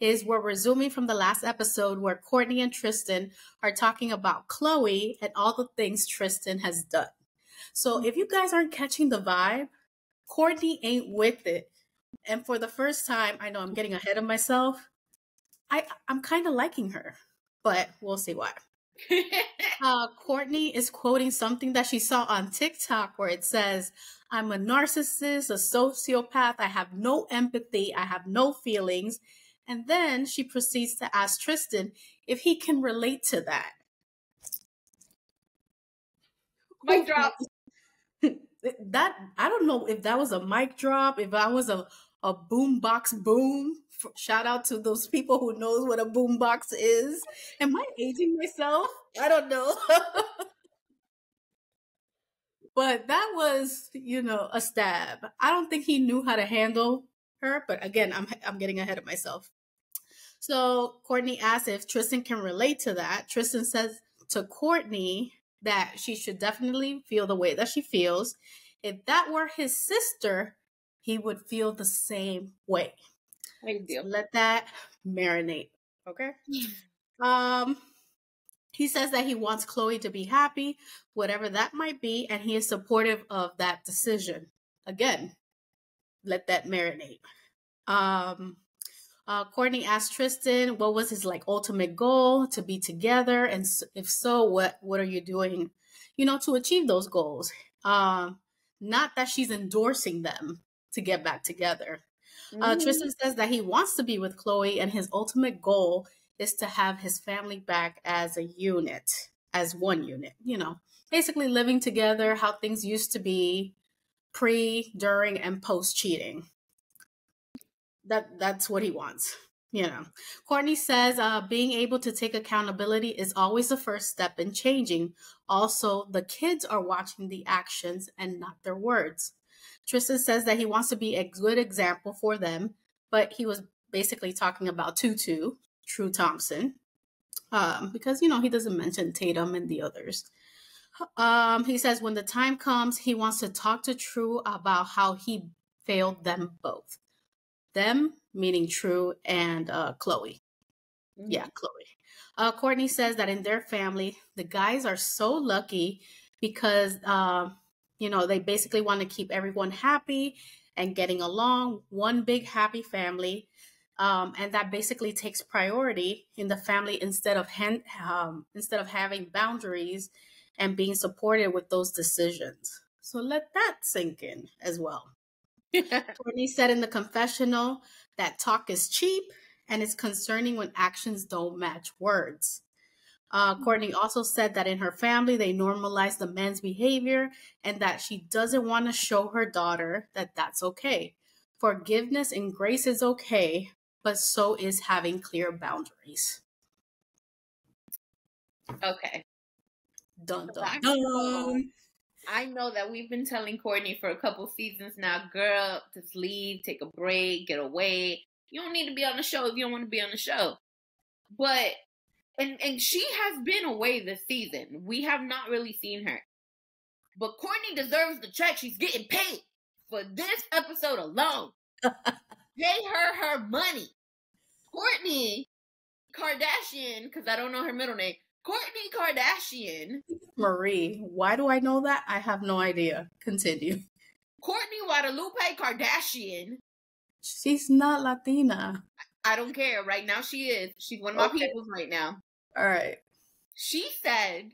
is we're resuming from the last episode where Kourtney and Tristan are talking about Khloe and all the things Tristan has done. So if you guys aren't catching the vibe, Kourtney ain't with it. And for the first time, I know I'm getting ahead of myself. I'm kind of liking her, but we'll see why. Kourtney is quoting something that she saw on TikTok where it says, I'm a narcissist, a sociopath, I have no empathy, I have no feelings. And then she proceeds to ask Tristan if he can relate to that. Mic drop. That, I don't know if that was a mic drop, if that was a boombox boom. Shout out to those people who knows what a boombox is. Am I aging myself? I don't know. But that was, a stab. I don't think he knew how to handle her. But again, I'm getting ahead of myself. So Kourtney asks if Tristan can relate to that. Tristan says to Kourtney that she should definitely feel the way that she feels. If that were his sister, he would feel the same way. So let that marinate. Okay. He says that he wants Khloe to be happy, whatever that might be, and he is supportive of that decision. Again, let that marinate. Kourtney asked Tristan what was his ultimate goal, to be together, and if so, what are you doing, to achieve those goals? Not that she's endorsing them to get back together. Tristan says that he wants to be with Khloe, and his ultimate goal is to have his family back as a unit, as one unit, basically living together, how things used to be pre, during, and post cheating. That's what he wants, Kourtney says being able to take accountability is always the first step in changing. Also, the kids are watching the actions and not their words. Tristan says that he wants to be a good example for them, but he was basically talking about Pt.2, Tristan Thompson, because, he doesn't mention Tatum and the others. He says when the time comes, he wants to talk to True about how he failed them both. Them, meaning True and Khloe. Yeah, Khloe. Kourtney says that in their family, the guys are so lucky because, they basically want to keep everyone happy and getting along, one big happy family. And that basically takes priority in the family instead of having boundaries and being supported with those decisions. So let that sink in as well. Kourtney said in the confessional that talk is cheap and it's concerning when actions don't match words. Kourtney also said that in her family, they normalize the men's behavior and that she doesn't want to show her daughter that that's okay. Forgiveness and grace is okay, but so is having clear boundaries. Okay. Dun, dun, dun. I know that we've been telling Kourtney for a couple seasons now, girl, just leave, take a break, get away. You don't need to be on the show if you don't want to be on the show. But, and she has been away this season. We have not really seen her. But Kourtney deserves the check. She's getting paid for this episode alone. Pay her money. Kourtney Kardashian, because I don't know her middle name, Kourtney Kardashian. Marie, why do I know that? I have no idea. Continue. Kourtney Guadalupe Kardashian. She's not Latina. I don't care. Right now she is. She's one of my peoples right now. All right. She said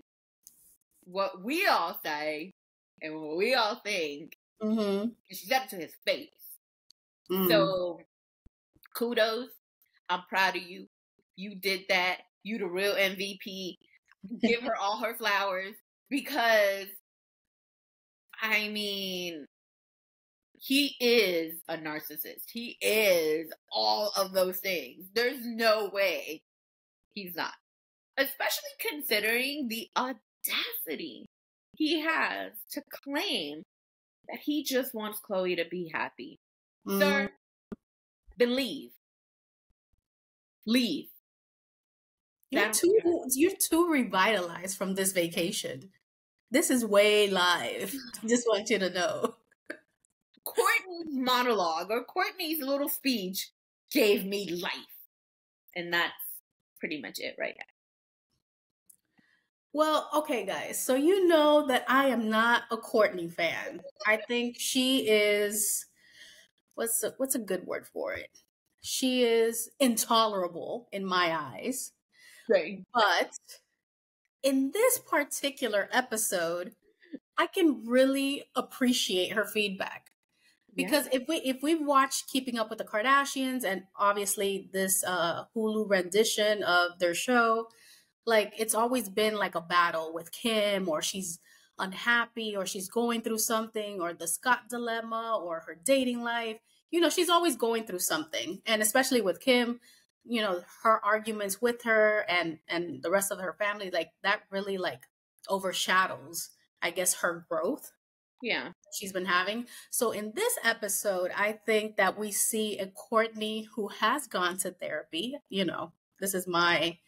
what we all say and what we all think. Mm-hmm. And she said it to his face. Mm. So, kudos. I'm proud of you. You did that. You the real MVP. Give her all her flowers because, I mean, he is a narcissist. He is all of those things. There's no way he's not. Especially considering the audacity he has to claim that he just wants Khloe to be happy. Mm. Sir, then leave. Leave. You're too revitalized from this vacation. This is way live. Just want you to know. Kourtney's monologue or Kourtney's little speech gave me life. And that's pretty much it right now. Well, okay, guys. So you know that I am not a Kourtney fan. I think she is what's a good word for it? She is intolerable in my eyes. Right. But in this particular episode, I can really appreciate her feedback. Because if we've watched Keeping Up with the Kardashians and obviously this Hulu rendition of their show, like it's always been like a battle with Kim, or she's unhappy, or she's going through something, or the Scott dilemma, or her dating life. You know, she's always going through something. And especially with Kim, you know, her arguments with her and the rest of her family, like that really like overshadows, I guess, her growth. Yeah. She's been having. So in this episode, I think that we see a Kourtney who has gone to therapy. You know, this is my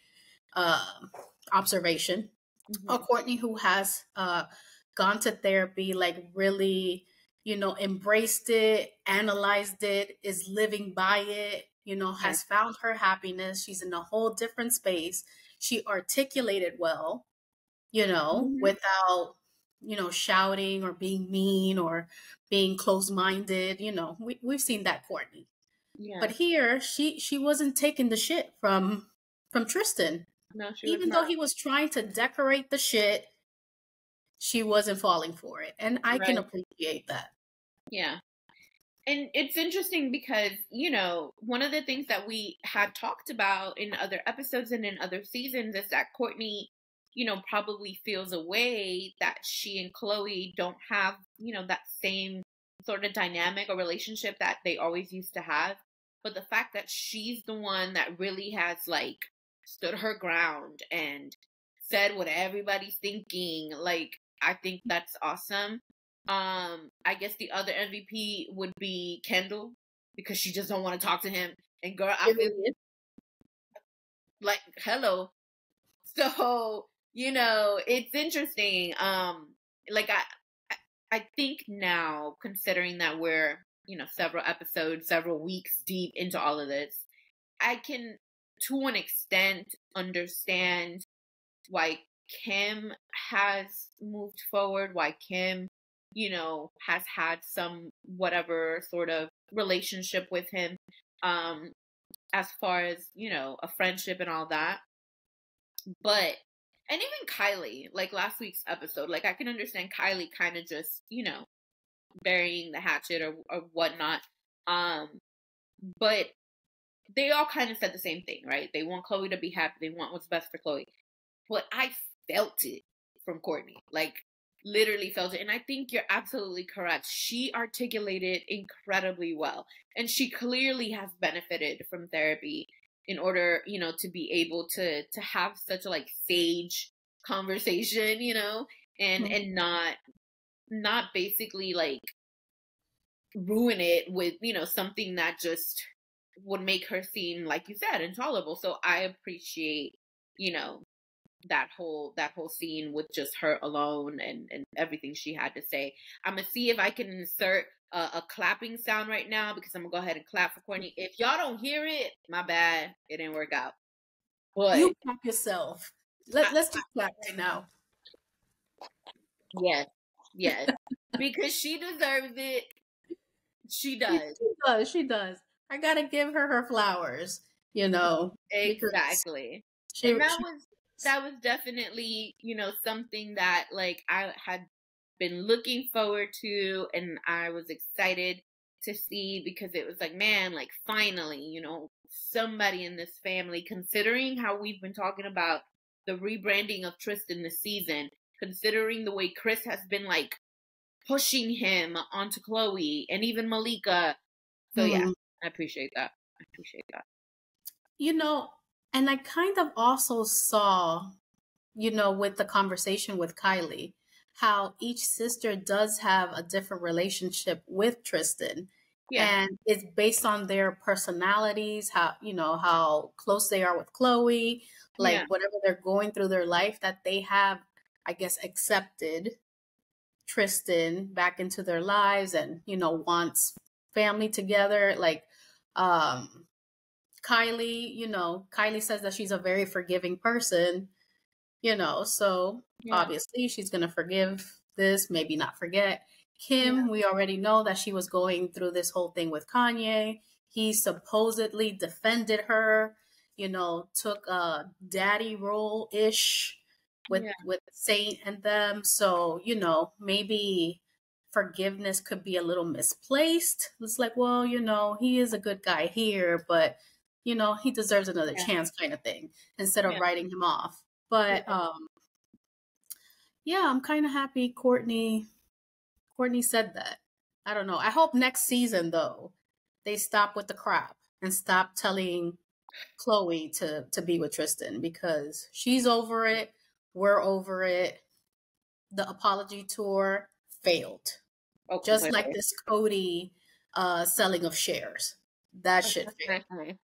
observation. Mm-hmm. A Kourtney who has gone to therapy, like really, you know, embraced it, analyzed it, is living by it, you know, has found her happiness. She's in a whole different space. She articulated well, you know, without, you know, shouting or being mean or being closed-minded. You know, we've seen that Kourtney. Yeah. But here, she wasn't taking the shit from Tristan. No, Even though he was trying to decorate the shit, she wasn't falling for it. And I can appreciate that. Yeah. And it's interesting because, you know, one of the things that we had talked about in other episodes and in other seasons is that Kourtney, you know, probably feels a way that she and Khloe don't have, you know, that same sort of dynamic or relationship that they always used to have. But the fact that she's the one that really has like stood her ground and said what everybody's thinking, like, I think that's awesome. I guess the other MVP would be Kendall because she just don't want to talk to him. And girl, I feel like hello. So, you know, it's interesting. Like I think now, considering that we're, you know, several episodes, several weeks deep into all of this, I can to an extent understand why Kim has moved forward, why Kim, you know, has had some whatever sort of relationship with him, as far as, you know, a friendship and all that. But, and even Kylie, like last week's episode, like I can understand Kylie kind of just, you know, burying the hatchet or whatnot. But they all kind of said the same thing, right? They want Khloe to be happy. They want what's best for Khloe. But I felt it from Kourtney, like literally felt it. And I think you're absolutely correct. She articulated incredibly well. And she clearly has benefited from therapy in order, you know, to be able to have such a like sage conversation, you know, and not basically like ruin it with, you know, something that just would make her seem, like you said, intolerable. So I appreciate, you know, that whole scene with just her alone and everything she had to say. I'm gonna see if I can insert a clapping sound right now because I'm gonna go ahead and clap for Kourtney. If y'all don't hear it, my bad, it didn't work out. But you clap yourself. Let's just clap right now. Yes, because she deserves it. She does. She does. I gotta give her flowers. You know, exactly. And that was definitely, you know, something that like I had been looking forward to and I was excited to see because it was like, man, like finally, you know, somebody in this family, considering how we've been talking about the rebranding of Tristan this season, considering the way Chris has been like pushing him onto Khloe and even Malika. So yeah, I appreciate that. You know, and I kind of also saw, you know, with the conversation with Kylie, how each sister does have a different relationship with Tristan. Yeah. And it's based on their personalities, how, you know, how close they are with Khloe, like whatever they're going through their life, that they have, I guess, accepted Tristan back into their lives and, you know, wants family together. Like, Kylie, Kylie says that she's a very forgiving person, so Yeah. obviously she's going to forgive this, maybe not forget. Kim, Yeah. we already know that she was going through this whole thing with Kanye. He supposedly defended her, took a daddy role ish with Yeah. Saint and them. So, maybe forgiveness could be a little misplaced. It's like, well, he is a good guy here, but he deserves another Yeah. chance kind of thing instead of Yeah. writing him off. But yeah, I'm kind of happy Kourtney said that. I don't know. I hope next season though they stop with the crap and stop telling Khloe to be with Tristan, because she's over it. We're over it. The apology tour failed. Oh, Just like completely. this Cody selling of shares. That shit failed. Exactly.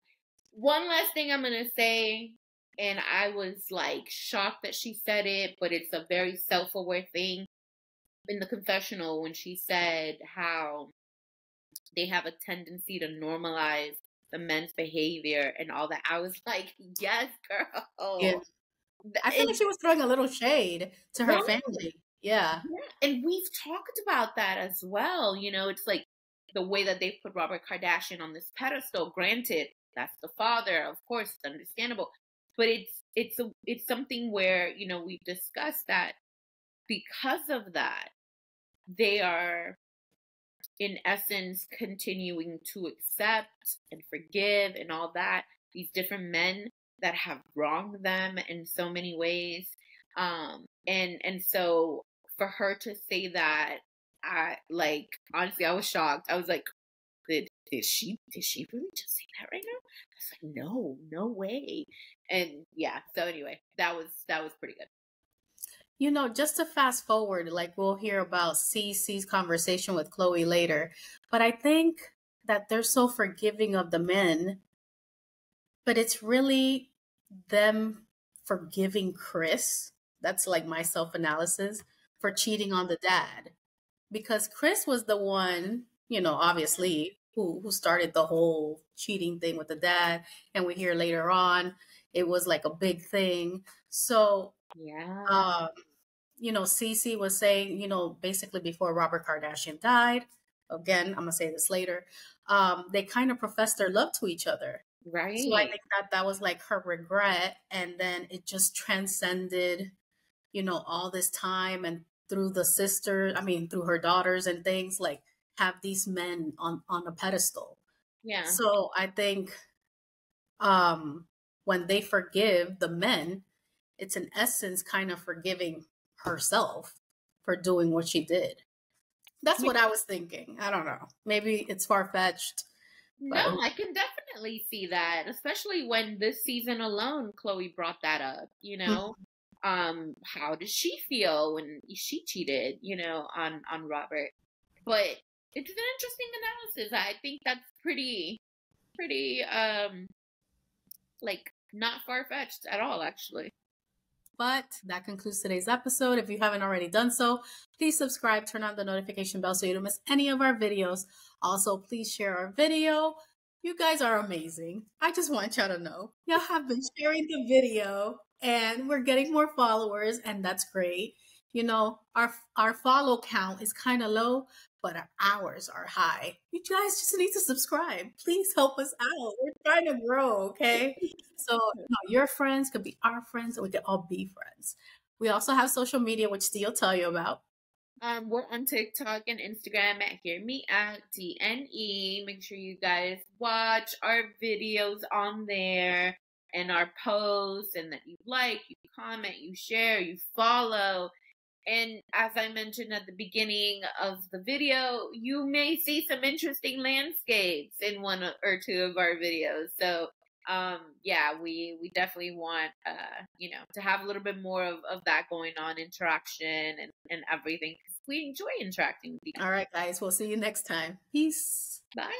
One last thing I'm gonna say, and I was like shocked that she said it, but it's a very self-aware thing in the confessional when she said how they have a tendency to normalize the men's behavior and all that. I was like, yes, Yeah. girl. I feel like she was throwing a little shade to her Right. family. Yeah. Yeah. And we've talked about that as well. It's like the way that they put Robert Kardashian on this pedestal. Granted, that's the father, of course, it's understandable. But it's something where, we've discussed that because of that, they are in essence continuing to accept and forgive and all that, these different men that have wronged them in so many ways. And so for her to say that, I like, honestly, I was shocked. I was like, did she really just say that right now? I was like, no way. And yeah, so anyway, that was pretty good. Just to fast forward, like we'll hear about Cece's conversation with Khloe later, but I think that they're so forgiving of the men, but it's really them forgiving Chris. That's like my self-analysis for cheating on the dad, because Chris was the one, obviously who started the whole cheating thing with the dad, and we hear later on it was like a big thing. So Yeah. Cece was saying, basically before Robert Kardashian died, again, I'm going to say this later, they kind of professed their love to each other. So I Right. think that was like her regret. And then it just transcended, all this time, and through through her daughters and things, like have these men on a pedestal. Yeah. So I think when they forgive the men, it's in essence kind of forgiving herself for doing what she did. That's what I was thinking. I don't know. Maybe it's far fetched, No, but I can definitely see that, especially when this season alone, Khloe brought that up, how does she feel when she cheated, on Robert? But it's an interesting analysis. I think that's pretty, like not far-fetched at all, actually. But that concludes today's episode. If you haven't already done so, please subscribe, turn on the notification bell so you don't miss any of our videos. Also, please share our video. You guys are amazing. I just want y'all to know. Y'all have been sharing the video and we're getting more followers, and that's great. Our follow count is kind of low, but our hours are high. You guys just need to subscribe. Please help us out. We're trying to grow, okay? So, your friends could be our friends, and we could all be friends. We also have social media, which Steve will tell you about. We're on TikTok and Instagram at Hear Me Out DNE. Make sure you guys watch our videos on there and our posts, and that you like, you comment, you share, you follow. And as I mentioned at the beginning of the video, you may see some interesting landscapes in one or two of our videos. So yeah, we definitely want to have a little bit more of that going on, interaction and everything, because we enjoy interacting with you. All right, guys, we'll see you next time. Peace. Bye.